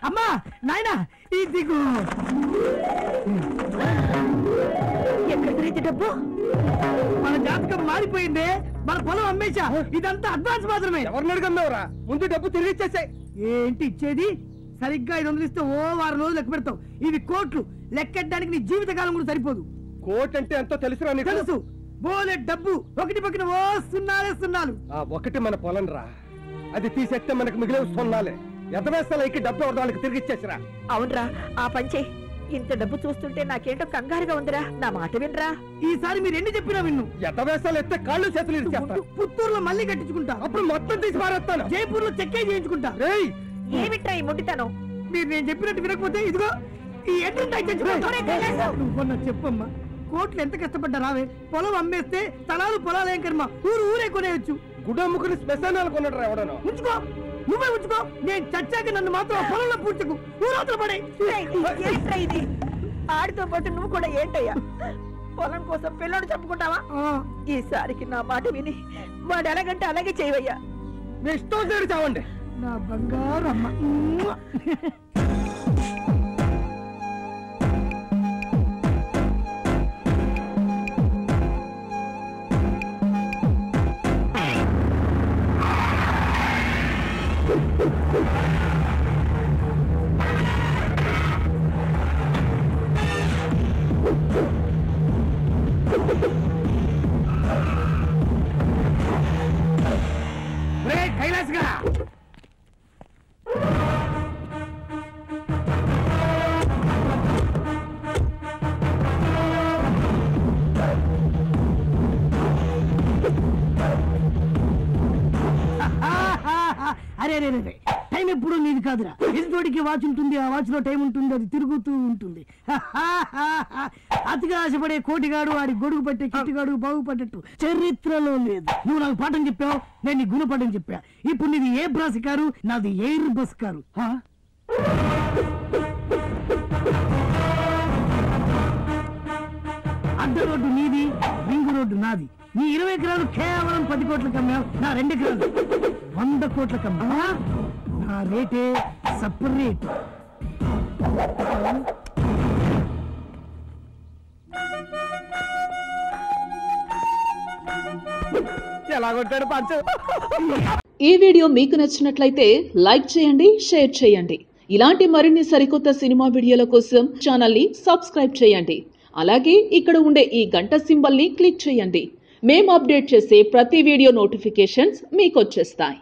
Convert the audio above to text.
అమ్మా నాయనా ఈ దిగు. ఎక్కడైతే డబ్బు? మన జాతకం మారిపోయింది. మన పొలం అమ్మేశా. ఇదంతా అడ్వాన్స్ మాత్రమే. ఎవరిని అడుగున్నావురా? ముందు డబ్బు తిరిగి ఇచ్చేసాయి. ఏంటి ఇచ్చేది? సరిగ్గా 500 ఇస్తే ఓ వారం రోజులు లెక్క పెడతావు. ఇవి కోట్లు. లెక్కెట్టడానికి నీ జీవితకాలం కూడా సరిపోదు. కోట్ అంటే ఎంతో తెలుసురా నీకు? తెలుసు. బోలే డబ్బు. ఒకటి పక్కన ఓ సున్నాలే సున్నాలు. ఒకటి మన పొలం రా. అది తీసేస్తే మనకు మిగిలే సున్నాలే. ఎదవేస్తాలకి డబ్బు వాళ్ళకి తిరిగి ఇచ్చేసిరా. అవునరా, ఆ పంచే. ఇంత డబ్బు చూస్తుంటే నాకేంటో కంగారుగా ఉందిరా. నా మాట వినరా. ఈసారి మీరు ఎన్ని చెప్పినా విన్ను. ఎదవేస్తాలు ఎత్తే కాళ్ళు చేతులు ఇచ్చేస్తా. పుత్తూరులో మళ్ళీ కట్టించుకుంటా. అప్పుడు మొత్తం తీసి మారేస్తాను. జైపూర్ లో చెక్కే చేయించుకుంటా. ఏమిట్రా ఈ ముట్టితనం? మీరు నేను చెప్పినట్టు వినకపోతే ఇదిగో ఈ చెప్పమ్మా. కోట్లు ఎంత కష్టపడ్డా రావే. పొలం అమ్మేస్తే స్థలాలు పొలాలు ఏం కర్మ. ఊరే కొనేయచ్చు. గుడమ్ముకుని శ్మశానాలు కొన్నాడు రా ఎవడనో. ఉంచుకో, నువ్వే ఉంచుకో. నేను చచ్చాక నన్ను మాత్రం పొలంలో పూడ్చకు. ఊరవతల పడే. ఇది ఆడితో పాటు నువ్వు కూడా ఏంటయ్యా? పొలం కోసం పిల్లడు చెప్పుకుంటావా? ఈసారికి నా మాట విని వాడు ఎలాగంటే అలాగే చేయవయ్యా. ఇష్టం చేయడు చావండి. నా బంగారు అమ్మ. కైలాస్ గా అరే రే రే, టైం ఎప్పుడు నీది కాదురా. ఎదుటోడికి వాచ్ ఉంటుంది. ఆ వాచ్ లో టైం ఉంటుంది. అది తిరుగుతూ ఉంటుంది. అతిగా ఆశపడే కోటిగాడు వాడి గొడుగు పట్టే కిట్టిగాడు బాగుపడ్డట్టు చరిత్రలో లేదు. నువ్వు నాకు పాఠం చెప్పావు, నేను నీ గుణపాఠం చెప్పా. ఇప్పుడు నీది ఏ బ్రాస్ కారు, నాది ఎయిర్ బస్ కారు. అడ్డ రోడ్డు నీది, రింగు రోడ్డు నాది. నీ 20 ఎకరాలు కేవలం 10 కోట్లకు అమ్మావు. నా 2 ఎకరాలు 100 కోట్లకు అమ్మా. నా రేటే సపరేట్. ఎలాగొట్టాడు పంచ. ఈ వీడియో మీకు నచ్చినట్లయితే లైక్ చేయండి, షేర్ చేయండి. ఇలాంటి మరిన్ని సరికొత్త సినిమా వీడియోల కోసం ఛానల్ ని సబ్స్క్రైబ్ చేయండి. అలాగే ఇక్కడ ఉండే ఈ గంట సింబల్ ని క్లిక్ చేయండి. మేము అప్డేట్ చేసే ప్రతి వీడియో నోటిఫికేషన్స్ మీకు వచ్చేస్తాయి.